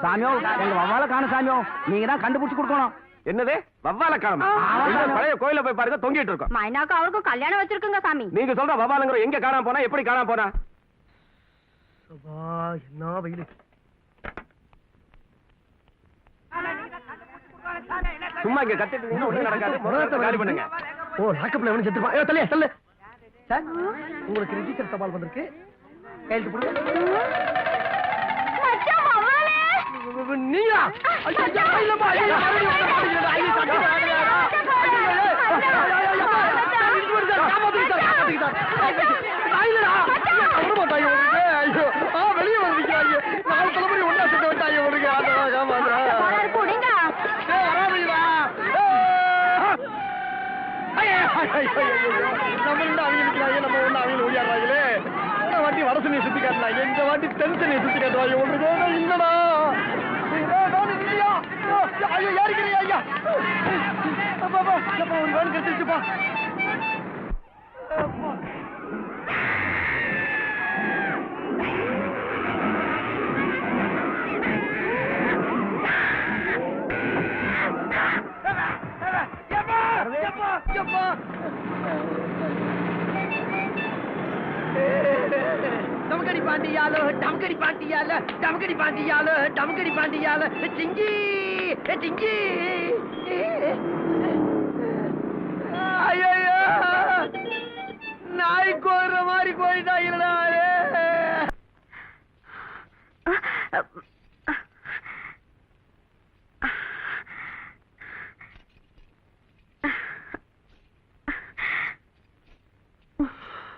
சாமியோ எங்க வவ்வால காணும் சாமியோ, நீங்க தான் கண்டுபிடிச்சு கொடுக்கணும். என்னது வவ்வால காணுமா? பழைய கோயில போய் பாருங்க, தொங்கிட்டு இருக்கோம். மைனாக்கு அவருக்கும் கல்யாணம் வச்சிருக்குங்க சாமி. நீங்க சொல்ற வவ்வாலுங்கிற எங்க காணாம போனா, எப்படி காணாம போனா? என்ன வெயில்! சும்மா இங்க கத்திட்டு ஒண்ணு நடக்காது. முதல்ல காலி பண்ணுங்க. ஓ, லாக்கப்ல எவனும் செத்துருப்பான். ஏய் தள்ளியா தள்ளு. சார், உங்களுக்கு ரிஜிஸ்டர் தபால் வந்திருக்கு. கையெழுத்து போடுங்க. மச்சான் மவளே. நீயா? ஐயோ, இல்லப்பா. ஐயோ, வெளியே வந்துருக்காங்க. 4 தலைமுறை ஒன்னா செத்து விட்டாங்க. ஒருங்க நம்ம ஒண்ணு அவங்க ஓடியாடுறாங்களே. இந்த வாட்டி வடசனையை சுத்தி காட்டினாங்க, இந்த வாட்டி தென்சனையை சுத்தி காட்டுவாங்க. ஒன்று இல்லடா, ஐயோ யாருக்கிறீங்க ஐயா? ஒரு வேன் கட்டிச்சுப்பா. டமக்கடி பாண்டியாலோ, டமக்கடி பாண்டியால, டமக்கடி பாண்டியாலோ, டமக்கடி பாண்டியால, சிங்கி சிங்கி. ஐயோ, நாய் கோர்ற மாதிரி போயிட்டாங்களா?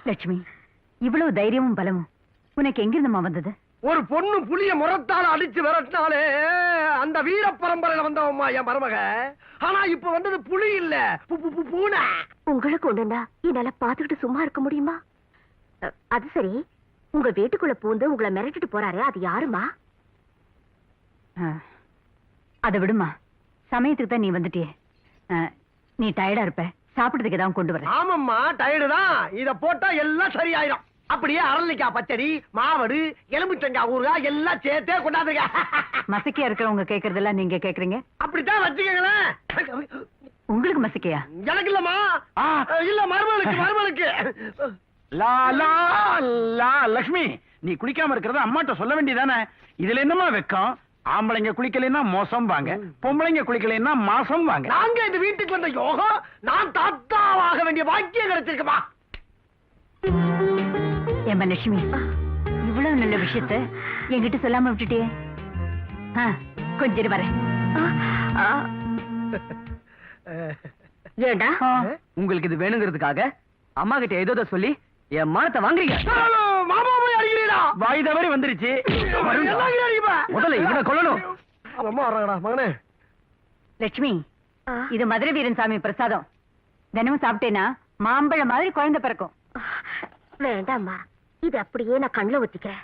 லட்சுமி, இவ்வளவு தைரியமும் பலமும் உனக்கு எங்கிருந்தமா வந்தது? ஒரு பொண்ணு புலிய முறத்தால அடிச்சு விரட்டினாலே அந்த வீர பரம்பரையில வந்தவம்மா என் மருமக. ஆனா இப்ப வந்தது புலி இல்ல, பூனை. உங்களுக்கு ஒண்ணுன்னா என்னால பாத்துக்கிட்டு சும்மா இருக்க முடியுமா? அது சரி, உங்க வீட்டுக்குள்ள பூந்து உங்களை மிரட்டிட்டு போறாரே, அது யாருமா? அதை விடுமா, சமயத்துக்கு தான் நீ வந்துட்டியே. நீ டயர்டா இருப்ப, சாப்பிடுறதுக்கு ஏதாவது கொண்டு வர. ஆமாம்மா, டயர்டு தான். இத போட்டா எல்லாம் சரியாயிடும். அப்படியே அரளிக்காய் பச்சடி, மாவடு, எலும்புச்சங்காய் ஊறுகாய் எல்லாம் சேர்த்தே கொண்டாந்துங்க. மசக்கியா இருக்கிறவங்க கேக்குறதெல்லாம் நீங்க கேக்குறீங்க. அப்படித்தான் வச்சுக்கங்களேன். உங்களுக்கு மசக்கையா? எனக்கு இல்லம்மா, இல்ல மருமகளுக்கு. மருமகளுக்கு லா லா லா. லட்சுமி, நீ குளிக்காம இருக்கிறத அம்மாட்ட சொல்ல வேண்டியதானே? இதுல என்னமா வெக்கம்? ஆம்பளைங்க குளிக்கலைன்னா மோசம் வாங்க, பொம்பளைங்க குளிக்கலைன்னா மாசம் வாங்க. நாங்க இந்த வீட்டுக்கு வந்த யோகம், நான் தாத்தாவாக வேண்டிய பாக்கியம் கிடைச்சிருக்குமா? ஏமா லட்சுமி, இவ்வளவு நல்ல விஷயத்த என்கிட்ட சொல்லாம விட்டுட்டே. கொஞ்சம் வரேன். ஏண்டா உங்களுக்கு இது வேணுங்கிறதுக்காக அம்மா கிட்ட ஏதோ சொல்லி என் மானத்தை வாங்குறீங்க. மாமா போய் அடிக்கிறீடா. வாய் தவறி வந்துருச்சு. முதல்ல இவனை கொல்லணும். அம்மா வர்றாங்கடா மகனே. லட்சுமி, இது மதுரை வீரன் சாமி பிரசாதம். தினமும் சாப்பிட்டேன்னா மாம்பழ மாதிரி குழந்தை பிறக்கும். வேண்டாம்மா, இது அப்படியே நான் கண்ணுல ஊத்திக்கிறேன்.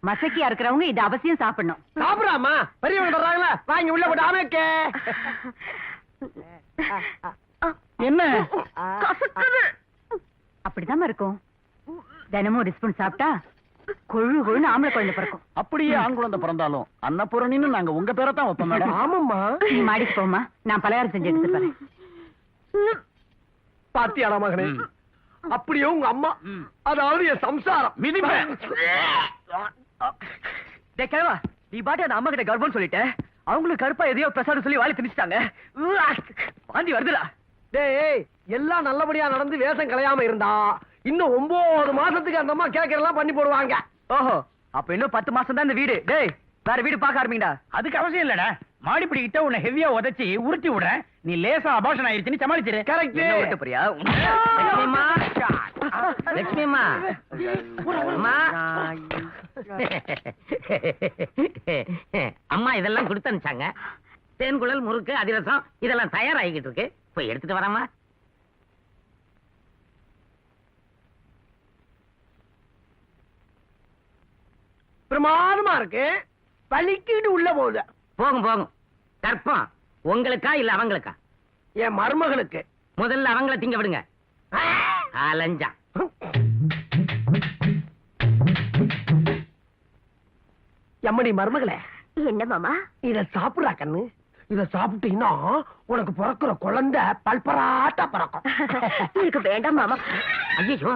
மசக்கியா இருக்கிறவங்க இது அவசியம் சாப்பிடணும். சாப்பிடாமா? பெரியவங்க வர்றாங்களா, வாங்கி உள்ள போட்டு அமைக்க. என்ன அப்படிதான் இருக்கும். தினமும் ஒரு ஸ்பூன் சாப்பிட்டா கொழு கொழுன்னு ஆம்பளை குழந்தை பிறக்கும். அப்படியே ஆண் குழந்தை பிறந்தாலும் அன்னபூரணின்னு நாங்க உங்க பேரை தான் வைப்போம் மேடம். ஆமாம்மா. நீ மாடிக்கு போமா, நான் பலகாரம் செஞ்சு எடுத்துட்டு வரேன். பாத்தியாடா மகனே, அப்படியே உங்க அம்மா, அதாவது என் சம்சாரம் மிதிப்பேன். நீ பாட்டு அந்த அம்மா கிட்ட கர்ப்பம் சொல்லிட்ட, அவங்களுக்கு கருப்பா எதையோ பிரசாதம் சொல்லி வாழை திணிச்சிட்டாங்க. வாந்தி வருதுடா. டேய், எல்லாம் நல்லபடியா நடந்து வேஷம் கலையாம இருந்தா இன்னும் 9 மாசத்துக்கு அந்த அம்மா கேட்கறதெல்லாம் பண்ணி போடுவாங்க. ஓஹோ, அப்ப இன்னும் 10 மாசம் தான் இந்த வீடு. டேய், வேற வீடு பார்க்க ஆரம்பிங்கடா. அதுக்கு அவசியம் இல்லடா. மாடிப்படி கிட்ட உன்னை ஹெவியா உதைச்சி உருட்டி விடுறேன். நீ லேசா அபாஷன் ஆயிருச்சுன்னு சமாளிச்சிரு. கரெக்ட். விட்டு போறியா? லட்சுமிமா, அம்மா இதெல்லாம் கொடுத்து அனுப்பிச்சாங்க. தேன்குழல், முறுக்கு, அதிரசம் இதெல்லாம் தயாராகிட்டு இருக்கு. போய் எடுத்துட்டு வரமா? பிரமாதமா இருக்கு. பலிக்கிட்டு உள்ள போகுது. போகும் போகும். கற்பம் உங்களுக்கா இல்ல அவங்களுக்கா? என் மருமகளுக்கு. முதல்ல அவங்கள திங்க விடுங்க. அலஞ்சா. எம்மடி மருமகளே, என்ன மாமா? இத சாப்பிடுறா கண்ணு. இத சாப்பிட்டீங்கன்னா உனக்கு பிறக்கிற குழந்தை பல்பராட்டா பிறக்கும். எனக்கு வேண்டாம் மாமா. ஐயோ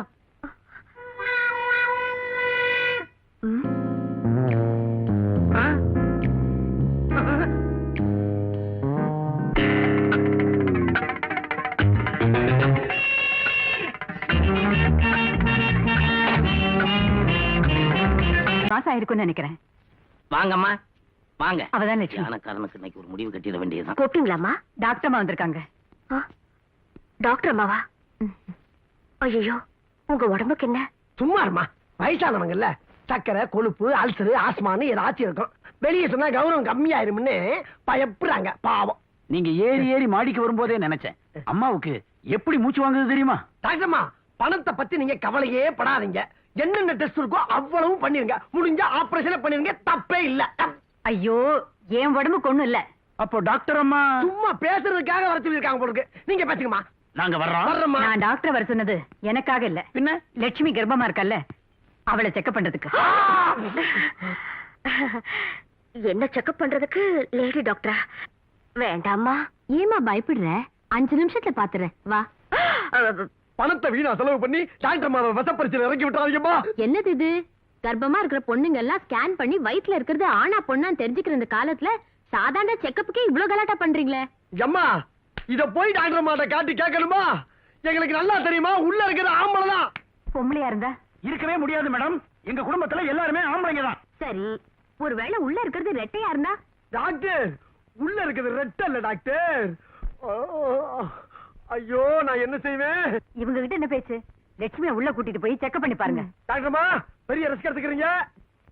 மாசம் ஆயிருக்கும்னு நினைக்கிறேன். வாங்கம்மா வாங்க. அவதான் லட்சுமி. யானக்காரனுக்கு இன்னைக்கு ஒரு முடிவு கட்டிட வேண்டியதுதான். கூப்பிட்டீங்களாம்மா? டாக்டர் அம்மா வந்திருக்காங்க. டாக்டர் அம்மாவா? ஐயோ, உங்க உடம்புக்கு என்ன? சும்மா இருமா. வயசானவங்கல்ல, சக்கரை, கொழுப்பு, அல்சரு, ஆஸ்மான்னு ஏதாச்சும் இருக்கும். வெளியே சொன்னா கௌரவம் கம்மியாயிரும்னு பயப்படுறாங்க பாவம். நீங்க ஏறி ஏறி மாடிக்கு வரும்போதே நினைச்சேன், அம்மாவுக்கு எப்படி மூச்சு வாங்குது தெரியுமா? டாக்டர்மா, பணத்தை பத்தி நீங்க கவலையே படாதீங்க. என்னென்ன டெஸ்ட் இருக்கோ அவ்வளவு பண்ணிருங்க. முடிஞ்சா ஆபரேஷன் பண்ணிருங்க, தப்பே இல்ல. ஐயோ, என் உடம்புக்கு ஒண்ணும் இல்ல. அப்போ டாக்டர் அம்மா சும்மா பேசுறதுக்காக வர சொல்லிருக்காங்க போலுக்கு. நீங்க பேசுங்கம்மா. நாங்க வர்றோம். நான் டாக்டர் வர சொன்னது எனக்காக இல்ல, பின்ன லட்சுமி கர்ப்பமா இருக்கல்ல, அவளை செக்அப் பண்றதுக்கு. என்ன செக்அப் பண்றதுக்கு லேடி டாக்டரா? வேண்டாமா. ஏமா பயப்படுற? 5 நிமிஷத்துல பாத்துறேன், வா. பணத்தை வீணா செலவு பண்ணி டாக்டர் மாத வசப்பரிச்சை இறக்கி விட்டாதீங்கம்மா. என்னது இது? கர்ப்பமா இருக்கிற பொண்ணுங்க எல்லாம் ஸ்கேன் பண்ணி வயித்துல இருக்கிறது ஆனா பொண்ணான்னு தெரிஞ்சுக்கிற இந்த காலத்துல சாதாரண செக்கப்புக்கே இவ்ளோ கலாட்டா பண்றீங்களே. அம்மா, இத போய் டாக்டர் மாட்ட காட்டி கேட்கணுமா? எங்களுக்கு நல்லா தெரியுமா, உள்ள இருக்கிற ஆம்பளை தான். பொம்பளையா இருந்தா இருக்கவே முடியாது மேடம். எங்க குடும்பத்துல எல்லாருமே ஆம்பளைங்க தான். சரி, ஒருவேளை உள்ள இருக்கிறது ரெட்டையா இருந்தா? டாக்டர், உள்ள இருக்கிறது ரெட்ட இல்ல டாக்டர். ஐயோ, நான் என்ன செய்வேன்? இவங்க கிட்ட என்ன பேச்சு? லட்சுமியை உள்ள கூட்டிட்டு போய் செக்அப் பண்ணி பாருங்க. டாக்டர்மா, பெரிய ரிஸ்க் எடுத்துக்கிறீங்க.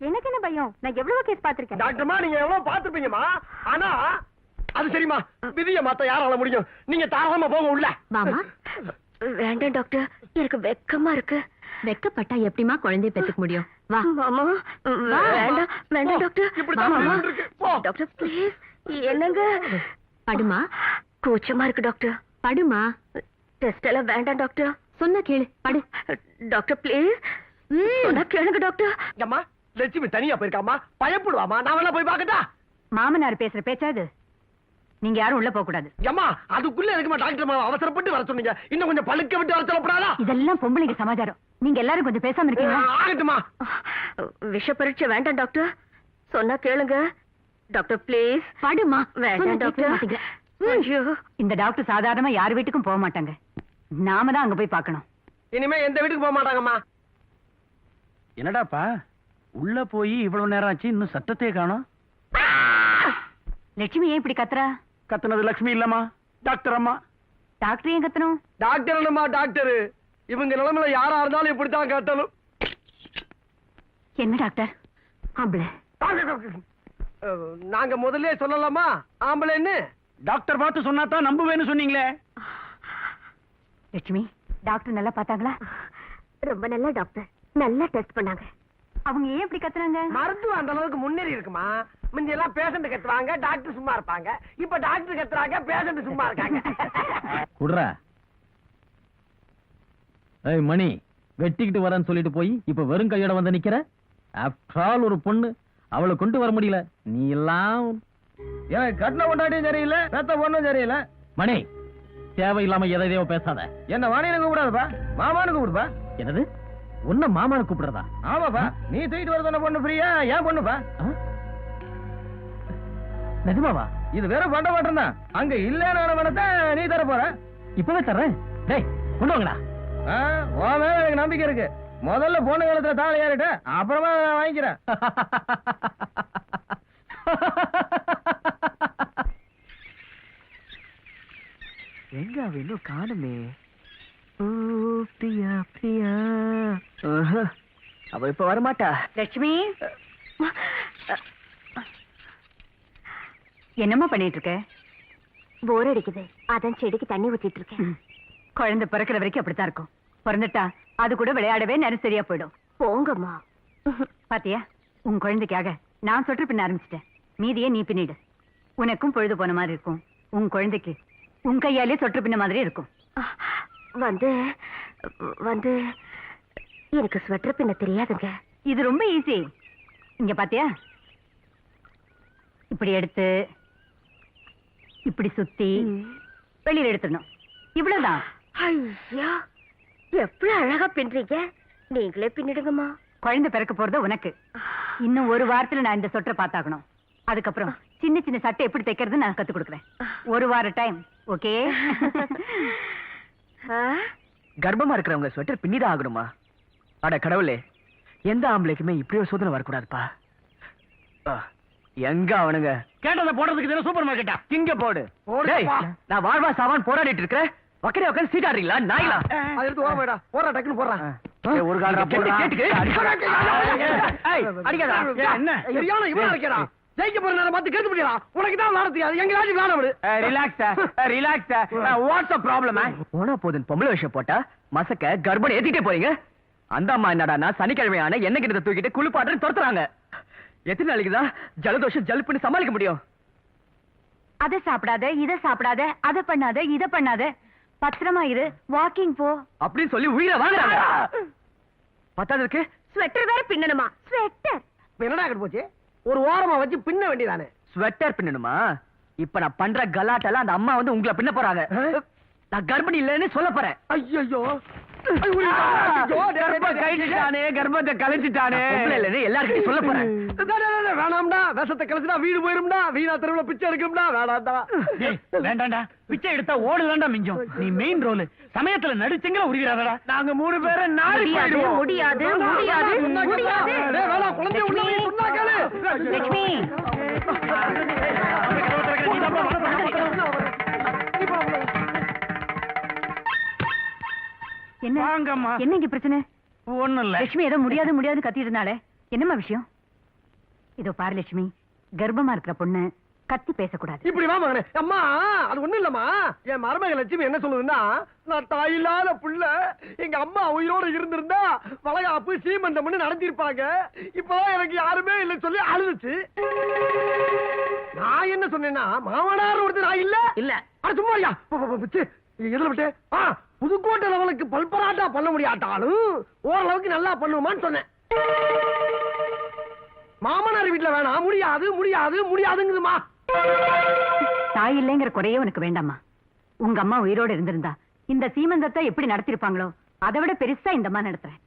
எனக்கு என்ன பயம்? நான் எவ்வளவு கேஸ் பாத்திருக்கேன். டாக்டர்மா, நீங்க எவ்வளவு பாத்துப்பீங்கம்மா. ஆனா அது சரிம்மா, விதிய மாத்த யாரால முடியும்? நீங்க தாராளமா போங்க உள்ள. மாமா, வேண்டாம் டாக்டர், எனக்கு வெக்கமா இருக்கு. வெக்கப்பட்டா எப்படிமா குழந்தைய பெத்துக்க முடியும்? வா மாமா. வேண்டாம் வேண்டாம் டாக்டர். இப்படி தான் இருக்கு. போ டாக்டர் ப்ளீஸ். என்னங்க? படுமா. கூச்சமா இருக்கு டாக்டர். படுமா. டெஸ்ட் எல்லாம் வேண்டாம் டாக்டர். சொன்ன கேளு, படு. Doctor please. சொன்னா கேளுங்க டாக்டர். அம்மா, லட்சுமி தனியா போயிருக்காமா, பயப்படுவாமா. நான் வேணா போய் பாக்கட்டா? மாமனார் பேசுற பேச்சா இது? நீங்க யாரும் உள்ள போக கூடாது. அம்மா, அதுக்குள்ள இருக்குமா டாக்டர் அவசரப்பட்டு வர சொன்னீங்க? இன்னும் கொஞ்சம் பழுக்க விட்டு வர சொல்லப்படாதா? இதெல்லாம் பொம்பளைங்க சமாச்சாரம். நீங்க எல்லாரும் கொஞ்சம் பேசாம இருக்கீங்களா? ஆகட்டுமா. விஷ பரீட்சை வேண்டாம் டாக்டர். சொன்னா கேளுங்க டாக்டர் ப்ளீஸ். படுமா. வேண்டாம் டாக்டர். ஐயோ, இந்த டாக்டர் சாதாரணமா யார் வீட்டுக்கும் போக மாட்டாங்க. நாம தான் அங்க போய் பார்க்கணும். இனிமே எந்த வீட்டுக்கு போக மாட்டாங்கம்மா. என்னடாப்பா, உள்ள போய் இவ்வளவு நேரம் ஆச்சு, இன்னும் சத்தத்தையே காணோம். லட்சுமி ஏன் இப்படி கத்துறா? கத்துனது லட்சுமி இல்லம்மா, டாக்டர் அம்மா. டாக்டர் ஏன் கத்தணும்? டாக்டர் என்னம்மா டாக்டர்? இவங்க நிலைமையில யாரா இருந்தாலும் இப்படித்தான் கட்டணும். என்ன டாக்டர் ஆம்பளை? நாங்க முதல்ல சொல்லலாமா ஆம்பளைன்னு? டாக்டர் பார்த்து சொன்னா தான் நம்புவேன்னு சொன்னீங்களே. லட்சுமி, டாக்டர் நல்லா பார்த்தாங்களா? ரொம்ப நல்ல டாக்டர், நல்லா டெஸ்ட் பண்ணாங்க. அவங்க ஏன் இப்படி கத்துறாங்க? மருத்துவம் அந்த அளவுக்கு முன்னேறி இருக்குமா? முந்தி எல்லாம் பேஷண்ட் கத்துவாங்க, டாக்டர் சும்மா இருப்பாங்க. இப்ப டாக்டர் கத்துறாங்க, பேஷண்ட் சும்மா இருக்காங்க. குடுறா. ஏய் மணி, வெட்டிக்கிட்டு வரேன்னு சொல்லிட்டு போய் இப்ப வெறும் கையோட வந்து நிக்கிற. ஆஃப்டர் ஆல் ஒரு பொண்ணு, அவளை கொண்டு வர முடியல. நீ எல்லாம் எனக்கு கட்டின கொண்டாட்டியும் சரியில்ல, பெத்த பொண்ணும் சரியில்ல. மணி, தேவையில்லாம எதையோ பேசாத. என்ன வாணின்னு கூப்பிடாதப்பா, மாமான்னு கூப்பிடுப்பா. என்னது, உன்ன மாமான்னு கூப்பிடுறதா? ஆமாப்பா, நீ தூக்கிட்டு வர சொன்ன பொண்ணு ஃப்ரீயா, ஏன் பொண்ணுப்பா? நிஜமாவா? இது வேற பண்ட மாட்டேன் தான். அங்க இல்லையான பணத்தை நீ தர போற. இப்பவே தர்றேன். டேய், கொண்டு வாங்கடா. உன் மேல எனக்கு நம்பிக்கை இருக்கு. முதல்ல பொண்ணு காலத்துல தாழ ஏறிட்ட, அப்புறமா வாங்கிக்கிறேன். எங்க அவ இன்னும் காணுமே? பிரியா பிரியா, அவ இப்ப வரமாட்டா. லட்சுமி, என்னம்மா பண்ணிட்டு இருக்க? போர் அடிக்குது, அதான் செடிக்கு தண்ணி ஊத்திட்டு இருக்கேன். குழந்தை பிறக்கிற வரைக்கும் அப்படித்தான் இருக்கும். பிறந்துட்டா அது கூட விளையாடவே நேரம் சரியா போயிடும். போங்கம்மா. பாத்தியா, உன் குழந்தைக்காக நான் சொட்டு பின்ன ஆரம்பிச்சிட்டேன். மீதியே நீ பின்னிடு. உனக்கும் பொழுது போன மாதிரி இருக்கும், உன் குழந்தைக்கு உன் கையாலே சொட்டு பின்ன மாதிரி இருக்கும். வந்து வந்து எனக்கு ஸ்வெட்டர் பின்ன தெரியாதுங்க. இது ரொம்ப ஈஸி. இங்க பாத்தியா, இப்படி எடுத்து இப்படி சுத்தி வெளியில எடுத்துடணும். இவ்வளவுதான். ஐயா, எப்படி அழகா பின்றீங்க. நீங்களே பின்னிடுங்கம்மா. குழந்தை பிறக்க போறது உனக்கு. இன்னும் ஒரு வாரத்துல நான் இந்த சொட்டரை பார்த்தாகணும். அதுக்கப்புறம் சின்ன சின்ன சட்டை எப்படி தைக்கிறது நான் கத்து கொடுக்குறேன். ஒரு வார டைம். ஓகே? கர்ப்பமா இருக்கிறவங்க ஸ்வெட்டர் பின்னிதான் ஆகணுமா? அட கடவுளே, எந்த ஆம்பளைக்குமே இப்படி ஒரு சோதனை வரக்கூடாதுப்பா. எங்க அவனுங்க கேட்டதை போடுறதுக்கு தானே சூப்பர் மார்க்கெட்டா? இங்க போடு. டேய், நான் வாழ்வா சாவான் போராடிட்டு இருக்கேன். வக்கரே உட்காந்து சீட்டாடுறீங்களா நாய்களா? அதை எடுத்து ஓரமாடா. போறா, டக்குன்னு போடுறான். ஒரு காலரா போடுறா. என்ன சரியான இவன் அடிக்கிறா. ஜெயிக்க போற நேரம் பார்த்து கேட்டு முடியலா. உனக்கு தான் விளையாட தெரியாது. எங்க ராஜி விளையாட விடு. ரிலாக்ஸ். What's the problem? போனா போதும் பொம்பளை விஷயம் போட்டா மசக்க கர்ப்பனை ஏத்திட்டே போறீங்க. அந்த அம்மா என்னடா சனிக்கிழமையான என்ன கிட்ட தூக்கிட்டு குளிப்பாட்டுன்னு துரத்துறாங்க. எத்தனை நாளைக்குதான் ஜலதோஷம் ஜல்புன்னு சமாளிக்க முடியும்? அதை சாப்பிடாத, இதை சாப்பிடாத, அதை பண்ணாத, இதை பண்ணாத, பத்திரமா இரு, வாக்கிங் போ அப்படின்னு சொல்லி உயிரை வாங்குறாங்க. பத்தாததுக்கு ஸ்வெட்டர் வேற பின்னணுமா? ஸ்வெட்டர் என்னடா கிட்ட போச்சு? ஒரு ஓரமா வச்சு பின்ன வேண்டியதானே. ஸ்வெட்டர் பின்னணுமா? இப்ப நான் பண்ற கலாட்டெல்லாம் அந்த அம்மா வந்து உங்களை பின்ன போறாங்க. நான் கர்ப்பிணி இல்லைன்னு சொல்ல போறேன். ஐயோ, கர்ப்பத்தை கலைச்சிட்டானே. எல்லாருக்கிட்டையும் சொல்ல போறேன். வேணாம்டா. விஷத்தை கலைச்சுடா வீடு போயிரும்டா. வீணா தெருவுல பிச்சை எடுக்கணும்டா. வேணாம்டா. வேண்டாம்டா, பிச்சை எடுத்தா ஓடுதான்டா மிஞ்சம். நீ மெயின் ரோல் சமயத்துல நடிச்சங்க உருகிறாடா. நாங்க 3 பேரும் நாடி போயிடுவோம். முடியாது. வேணாம், குழந்தைய உள்ள வை, சொன்னா கேளு. லட்சுமி, என்ன வாங்கம்மா. என்ன இங்க பிரச்சனை? ஒண்ணும் இல்ல. லட்சுமி ஏதோ முடியாது கத்திட்டு இருந்தாலே. என்னம்மா விஷயம்? இதோ பாரு லட்சுமி, கர்ப்பமா இருக்கிற பொண்ணு கத்தி பேசக்கூடாது. இப்படி வா மகனே. அம்மா, அது ஒண்ணும் இல்லம்மா. என் மருமக லட்சுமி என்ன சொல்லுதுன்னா, நான் தாயில்லாத புள்ள, எங்க அம்மா உயிரோட இருந்திருந்தா வளைகாப்பு சீமந்தம்னு நடத்திருப்பாங்க. இப்பதான் எனக்கு யாருமே இல்லை சொல்லி அழுதுச்சு. நான் என்ன சொன்னேன்னா, மாமனார் ஒருத்தர் நான் இல்ல இல்ல. அது சும்மா ஐயா எதுல விட்டு புதுக்கோட்டை லெவலுக்கு பல்பராட்டா பண்ண முடியாட்டாலும் ஓரளவுக்கு நல்லா பண்ணுவான்னு சொன்னேன். மாமனார் வீட்டுல வேணாம், முடியாதுங்குதுமா. தாய் இல்லைங்கிற குறையே உனக்கு வேண்டாமா? உங்க அம்மா உயிரோட இருந்திருந்தா இந்த சீமந்தத்தை எப்படி நடத்திருப்பாங்களோ அதை விட பெருசா இந்த அம்மா நடத்துறேன்.